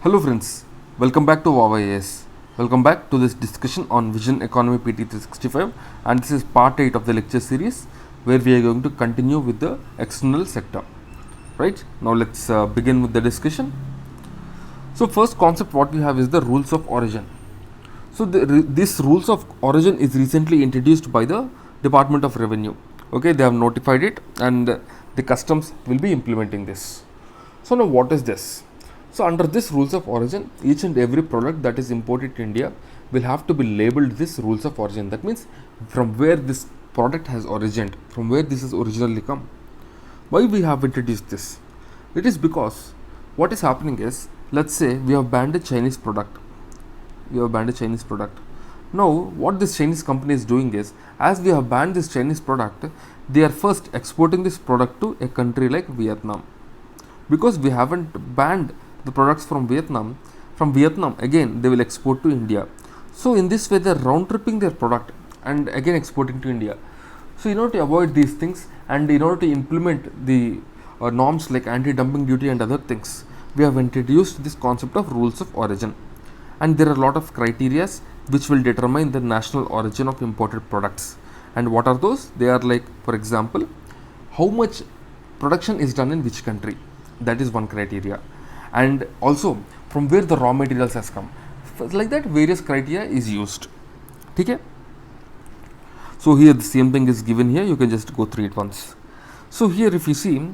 Hello friends, welcome back to Wawa AS. Welcome back to this discussion on Vision Economy PT 365, and this is part 8 of the lecture series where we are going to continue with the external sector. Right, now let's begin with the discussion. So first concept what we have is the rules of origin. So this rules of origin is recently introduced by the Department of Revenue. Okay, they have notified it and the customs will be implementing this. So now what is this? So under this rules of origin, each and every product that is imported to India will have to be labeled this rules of origin. That means from where this product has originated, from where this has originally come. Why we have introduced this? It is because what is happening is, let's say we have banned a Chinese product. Now what this Chinese company is doing is, as we have banned this Chinese product, they are first exporting this product to a country like Vietnam. Because we haven't banned the products from Vietnam again they will export to India. So in this way they are round tripping their product and again exporting to India. So in order to avoid these things and in order to implement the norms like anti-dumping duty and other things, we have introduced this concept of rules of origin. And there are a lot of criteria which will determine the national origin of imported products. And what are those? They are like, for example, how much production is done in which country. That is one criteria. And also from where the raw materials has come. Like that various criteria is used. Okay? So here the same thing is given here. You can just go through it once. So here if you see,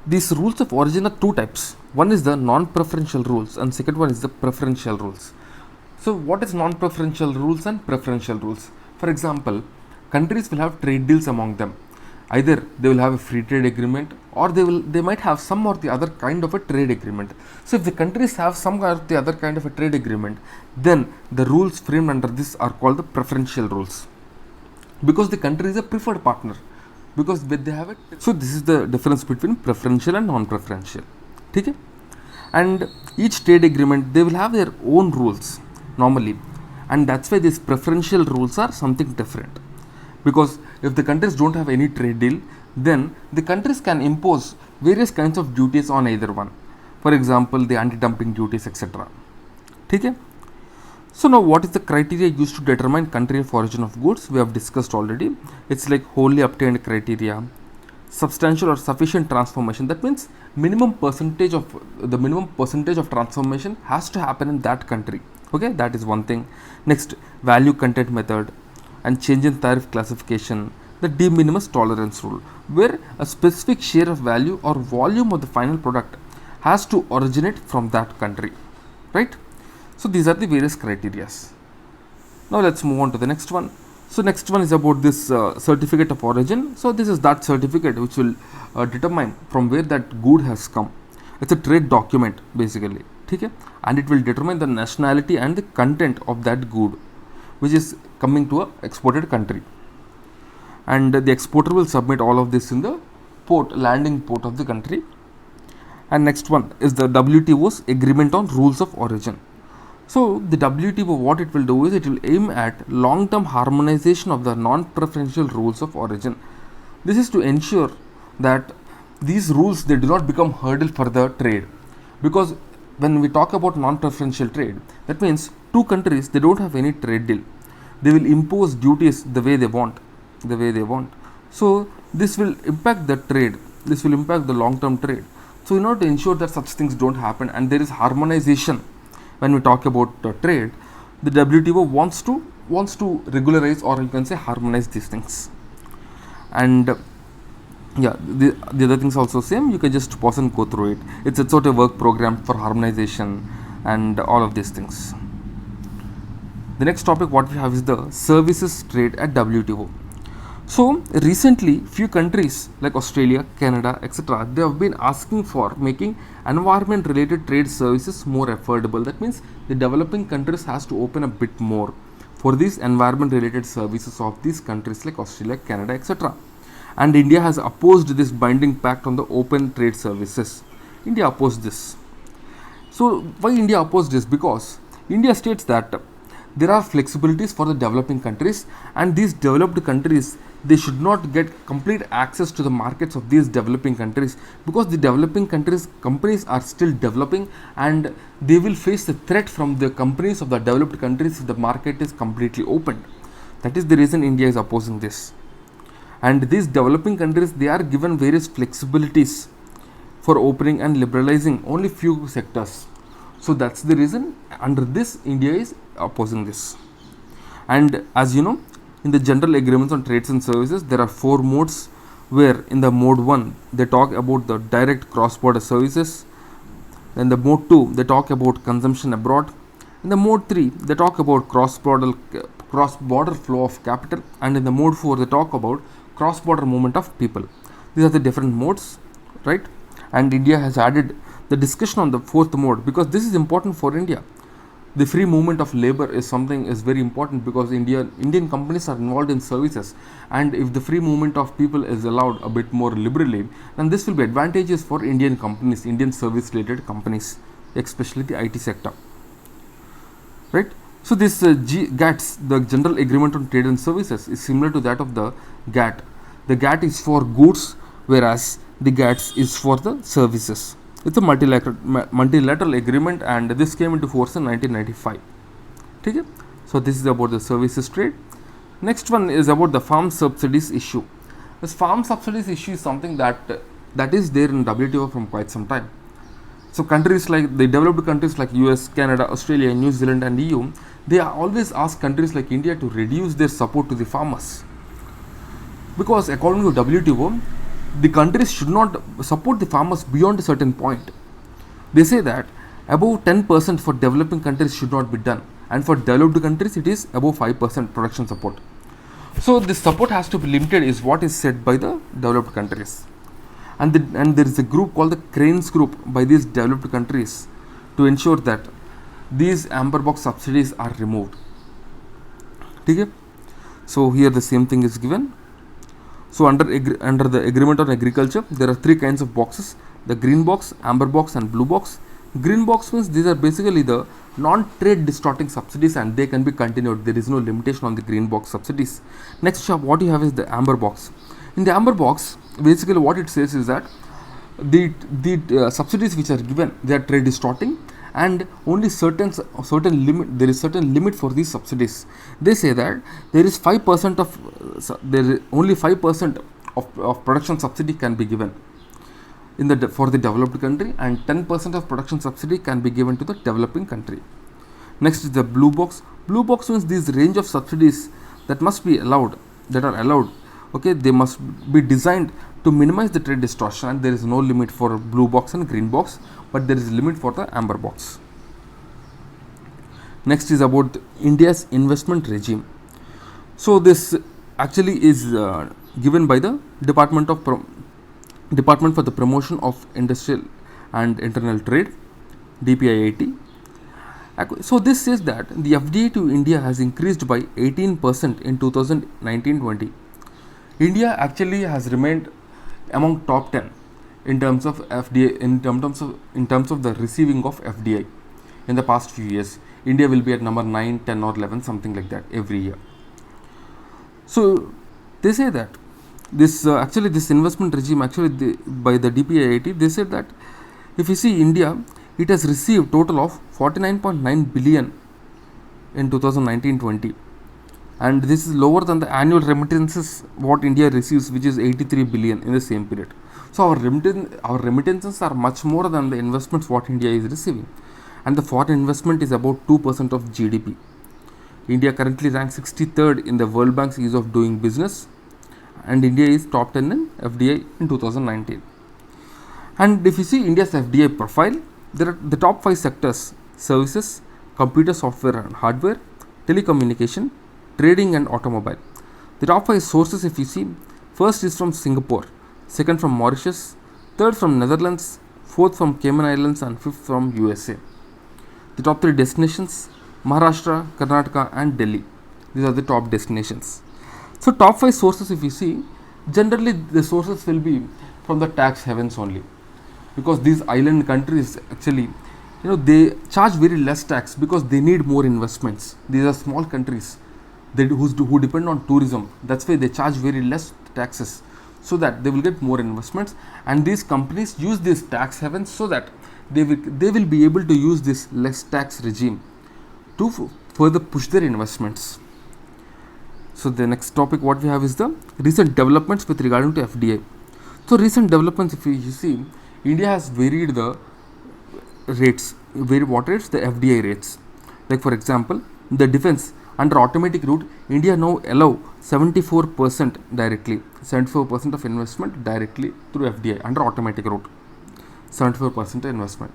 these rules of origin are two types. One is the non-preferential rules and second one is the preferential rules. So what is non-preferential rules and preferential rules? For example, countries will have trade deals among them. Either they will have a free trade agreement or they might have some or the other kind of a trade agreement. So if the countries have some or the other kind of a trade agreement, then the rules framed under this are called the preferential rules, because the country is a preferred partner, because they have it. So this is the difference between preferential and non-preferential. Okay? And each trade agreement they will have their own rules normally, and that's why these preferential rules are something different. Because if the countries don't have any trade deal, then the countries can impose various kinds of duties on either one. For example, the anti-dumping duties, etc. Okay? So now what is the criteria used to determine country of origin of goods? We have discussed already. It's like wholly obtained criteria, substantial or sufficient transformation. That means minimum percentage of transformation has to happen in that country. Okay, that is one thing. Next, value content method and change in tariff classification, the de minimis tolerance rule, where a specific share of value or volume of the final product has to originate from that country, right? So these are the various criteria. Now let's move on to the next one. So next one is about this certificate of origin. So this is that certificate which will determine from where that good has come. It's a trade document basically, okay? And it will determine the nationality and the content of that good which is coming to a exported country. And the exporter will submit all of this in the landing port of the country. And next one is the WTO's agreement on rules of origin. So the WTO, what it will do is it will aim at long-term harmonization of the non-preferential rules of origin. This is to ensure that these rules they do not become hurdle for the trade, because when we talk about non-preferential trade, that means two countries they don't have any trade deal. They will impose duties the way they want. So this will impact the trade. This will impact the long-term trade. So in order to ensure that such things don't happen and there is harmonization, when we talk about trade, the WTO wants to regularize, or you can say harmonize these things. And yeah, the other things also same. You can just pause and go through it. It's a sort of work program for harmonization and all of these things. The next topic what we have is the services trade at WTO. So recently few countries like Australia, Canada, etc., they have been asking for making environment related trade services more affordable. That means the developing countries has to open a bit more for these environment related services of these countries like Australia, Canada, etc. And India has opposed this binding pact on the open trade services. India opposed this. So why India opposed this? Because India states that there are flexibilities for the developing countries, and these developed countries, they should not get complete access to the markets of these developing countries, because the developing countries companies are still developing, and they will face the threat from the companies of the developed countries if the market is completely opened. That is the reason India is opposing this. And these developing countries, they are given various flexibilities for opening and liberalizing only few sectors. So that's the reason under this India is opposing this. And as you know, in the general agreements on trades and services, there are 4 modes, where in the mode 1 they talk about the direct cross border services, then the mode 2 they talk about consumption abroad, in the mode 3 they talk about cross border flow of capital, and in the mode 4 they talk about cross border movement of people. These are the different modes, right? And India has added the discussion on the 4th mode because this is important for India. The free movement of labor is something is very important, because Indian companies are involved in services, and if the free movement of people is allowed a bit more liberally, then this will be advantageous for Indian companies, Indian service related companies, especially the IT sector, right? So this GATS, the General Agreement on Trade and Services, is similar to that of the GATT. The GATT is for goods, whereas the GATS is for the services. It's a multilateral agreement, and this came into force in 1995. Okay? So this is about the services trade. Next one is about the farm subsidies issue. This farm subsidies issue is something that is there in WTO from quite some time. So countries like the developed countries like US, Canada, Australia, New Zealand and EU, they always ask countries like India to reduce their support to the farmers. Because according to WTO, the countries should not support the farmers beyond a certain point. They say that above 10% for developing countries should not be done, and for developed countries it is above 5% production support. So this support has to be limited is what is said by the developed countries. And there is a group called the Cranes Group by these developed countries to ensure that these amber box subsidies are removed. Okay? So here the same thing is given. So under the agreement on agriculture, there are 3 kinds of boxes: the green box, amber box and blue box. Green box means these are basically the non-trade distorting subsidies, and they can be continued. There is no limitation on the green box subsidies. Next what you have is the amber box. In the amber box, basically what it says is that the subsidies which are given, they are trade distorting, and only certain limit, there is certain limit for these subsidies. They say that there is 5% of only 5% of production subsidy can be given in the for the developed country, and 10% of production subsidy can be given to the developing country. Next is the blue box. Blue box means these range of subsidies that are allowed. Okay, they must be designed to minimize the trade distortion, and there is no limit for blue box and green box, but there is a limit for the amber box. Next is about India's investment regime. So this actually is given by the Department for the Promotion of Industrial and Internal Trade, DPIIT. So this says that the FDI to India has increased by 18% in 2019-20. India actually has remained among top 10 in terms of FDI, in terms of the receiving of FDI in the past few years. India will be at number 9, 10 or 11, something like that every year. So they say that this investment regime by the DPIIT, they said that if you see India, it has received total of 49.9 billion in 2019-20. And this is lower than the annual remittances what India receives, which is 83 billion in the same period. So our remittances are much more than the investments what India is receiving, and the foreign investment is about 2% of GDP. India currently ranks 63rd in the World Bank's ease of doing business, and India is top 10 in FDI in 2019. And if you see India's FDI profile, there are the top 5 sectors: services, computer software and hardware, telecommunication, trading and automobile. The top 5 sources, if you see, first is from Singapore, second from Mauritius, third from Netherlands, fourth from Cayman Islands and fifth from USA. The top 3 destinations: Maharashtra, Karnataka and Delhi. These are the top destinations. So top 5 sources, if you see, generally the sources will be from the tax havens only, because these island countries actually they charge very less tax because they need more investments. These are small countries who depend on tourism. That's why they charge very less taxes, so that they will get more investments, and these companies use these tax havens so that they will be able to use this less tax regime to further push their investments. So the next topic what we have is the recent developments with regarding to FDI. So recent developments, if you see, India has varied the rates. What rates? The FDI rates. Like for example, the defense under automatic route, India now allow 74% directly, 74% of investment directly through FDI under automatic route, 74% investment.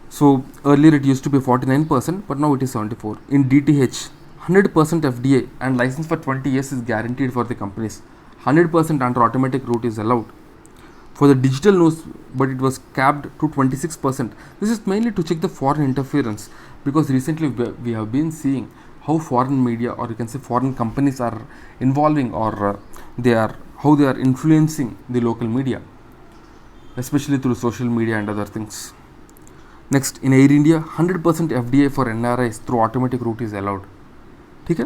So earlier it used to be 49%, but now it is 74. In DTH, 100% FDI and license for 20 years is guaranteed for the companies. 100% under automatic route is allowed. For the digital news, but it was capped to 26%. This is mainly to check the foreign interference, because recently we have been seeing how foreign media, or you can say foreign companies, are involving, or how they are influencing the local media, especially through social media and other things. Next, in Air India, 100% FDI for NRIs through automatic route is allowed. Okay?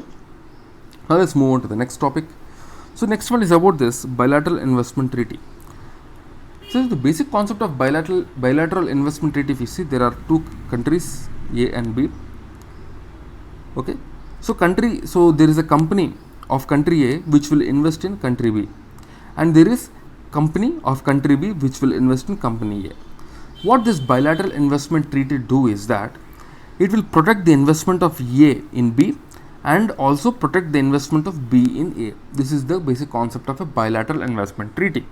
Now let's move on to the next topic. So next one is about this bilateral investment treaty. So the basic concept of bilateral investment treaty, if you see, there are two countries, A and B. Okay, so there is a company of country A which will invest in country B, and there is company of country B which will invest in company A. What this bilateral investment treaty do is that it will protect the investment of A in B and also protect the investment of B in A. This is the basic concept of a bilateral investment treaty.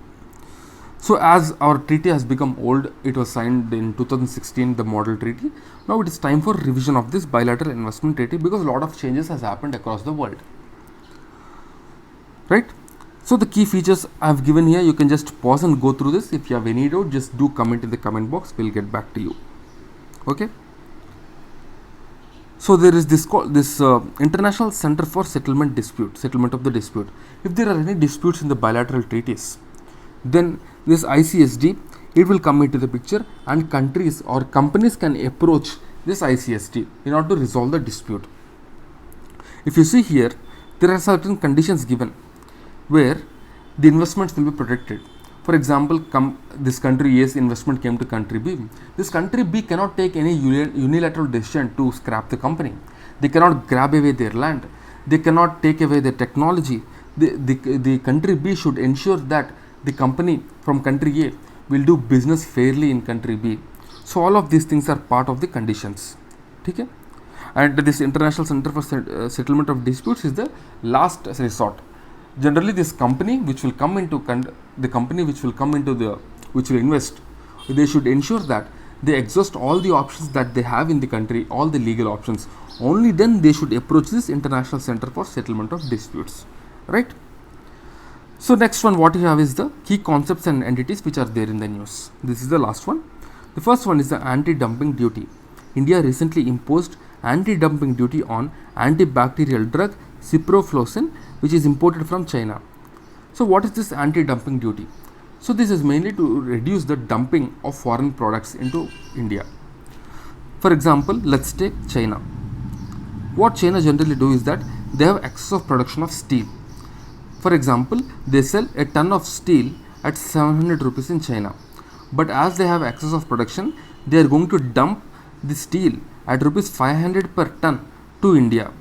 So as our treaty has become old, it was signed in 2016, the model treaty. Now it is time for revision of this bilateral investment treaty, because a lot of changes has happened across the world. Right? So the key features I have given here, you can just pause and go through this. If you have any doubt, just do comment in the comment box. We'll get back to you. Okay? So there is this International Center for settlement of the dispute. If there are any disputes in the bilateral treaties, then this ICSD, it will come into the picture, and countries or companies can approach this ICSD in order to resolve the dispute. If you see here, there are certain conditions given where the investments will be protected. For example, this country A's investment came to country B. This country B cannot take any unilateral decision to scrap the company. They cannot grab away their land. They cannot take away their technology. The country B should ensure that the company from country A will do business fairly in country B. So all of these things are part of the conditions. Okay? And this International Center for Settlement of Disputes is the last resort. Generally, this company which will invest, they should ensure that they exhaust all the options that they have in the country, all the legal options. Only then they should approach this International Center for Settlement of Disputes. Right? So next one, what you have is the key concepts and entities which are there in the news. This is the last one. The first one is the anti-dumping duty. India recently imposed anti-dumping duty on antibacterial drug ciprofloxacin, which is imported from China. So what is this anti-dumping duty? So this is mainly to reduce the dumping of foreign products into India. For example, let's take China. What China generally do is that they have excess of production of steel. For example, they sell a ton of steel at 700 rupees in China. But as they have excess of production, they are going to dump the steel at rupees 500 per ton to India.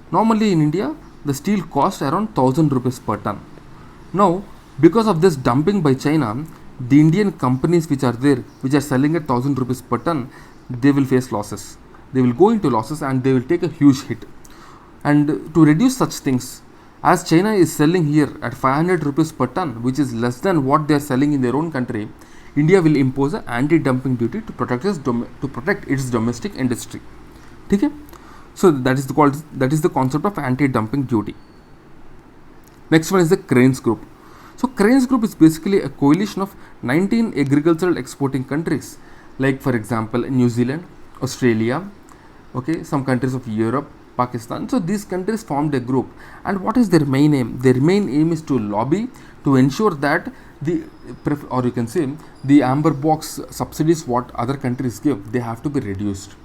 Normally in India, the steel costs around 1000 rupees per ton. Now, because of this dumping by China, the Indian companies which are there, which are selling at 1000 rupees per ton, they will face losses. They will go into losses and they will take a huge hit. And to reduce such things, as China is selling here at 500 rupees per ton, which is less than what they are selling in their own country, India will impose an anti-dumping duty to protect its domestic industry. Okay? So that is the concept of anti-dumping duty. Next one is the Cranes Group. So Cranes Group is basically a coalition of 19 agricultural exporting countries, like for example New Zealand, Australia, okay, some countries of Europe, Pakistan. So these countries formed a group, and what is their main aim? Their main aim is to lobby to ensure that the or you can say the amber box subsidies what other countries give, they have to be reduced,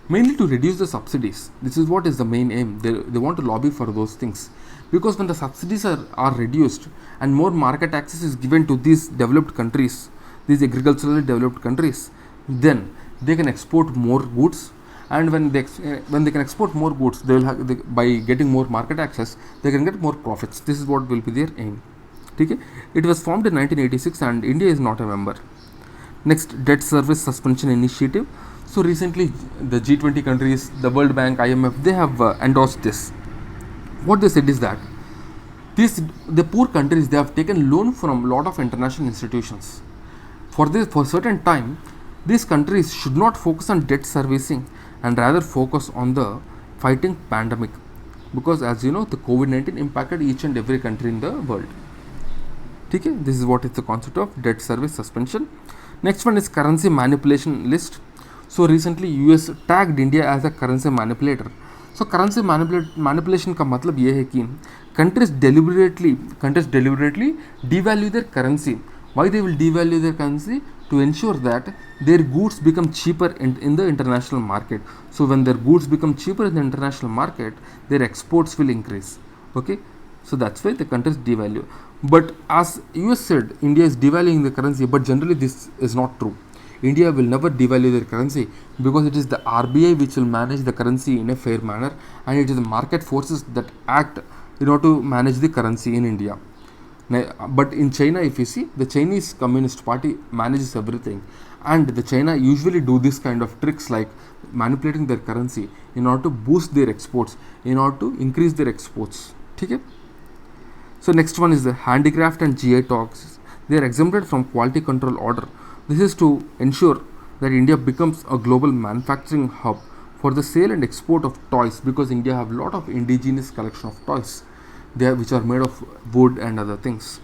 mainly to reduce the subsidies. This is what is the main aim. They want to lobby for those things, because when the subsidies are reduced and more market access is given to these developed countries, these agriculturally developed countries, then they can export more goods, and when they can export more goods, they will by getting more market access, they can get more profits. This is what will be their aim. Okay? It was formed in 1986 and India is not a member. Next, debt service suspension initiative. So recently the G20 countries, the World Bank, IMF, they have endorsed this. What they said is that the poor countries, they have taken loan from a lot of international institutions. For certain time, these countries should not focus on debt servicing and rather focus on the fighting pandemic, because as you know, the COVID-19 impacted each and every country in the world. Okay? This is what is the concept of debt service suspension. Next one is currency manipulation list. So recently US tagged India as a currency manipulator. So currency manipulation का मतलब ये है कि countries deliberately devalue their currency. Why they will devalue their currency? To ensure that their goods become cheaper in the international market. So when their goods become cheaper in the international market, their exports will increase. Okay, so that's why the countries devalue. But as US said, India is devaluing the currency, but generally this is not true. India will never devalue their currency, because it is the RBI which will manage the currency in a fair manner, and it is the market forces that act in order to manage the currency in India. But in China, if you see, the Chinese Communist Party manages everything, and the China usually do this kind of tricks like manipulating their currency in order to boost their exports, in order to increase their exports. Okay? So next one is the handicraft and GI tags. They are exempted from quality control order. This is to ensure that India becomes a global manufacturing hub for the sale and export of toys, because India have a lot of indigenous collection of toys there which are made of wood and other things.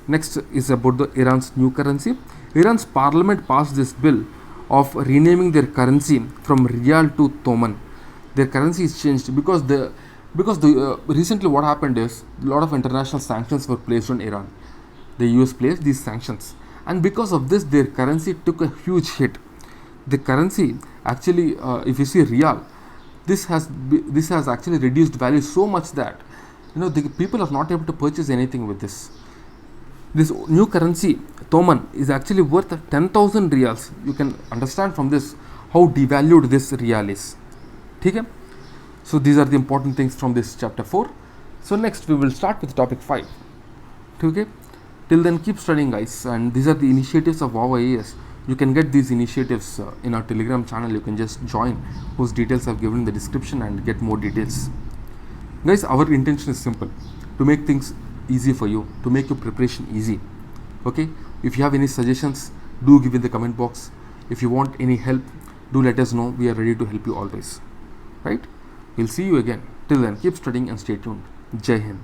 Next is about the Iran's new currency. Iran's parliament passed this bill of renaming their currency from Rial to Toman. Their currency is changed because recently what happened is a lot of international sanctions were placed on Iran. The US placed these sanctions, and because of this their currency took a huge hit. The currency actually, if you see Rial, this has actually reduced value so much that the people are not able to purchase anything with this. This new currency Toman is actually worth 10,000 Rials. You can understand from this how devalued this Rial is. Okay? So these are the important things from this chapter 4. So next we will start with topic 5. Okay? Till then, keep studying, guys, and these are the initiatives of WOW IAS. You can get these initiatives in our Telegram channel. You can just join, whose details I've given in the description, and get more details. Guys, our intention is simple: to make things easy for you, to make your preparation easy. Okay? If you have any suggestions, do give in the comment box. If you want any help, do let us know. We are ready to help you always. Right? We'll see you again. Till then, keep studying and stay tuned. Jai Hind.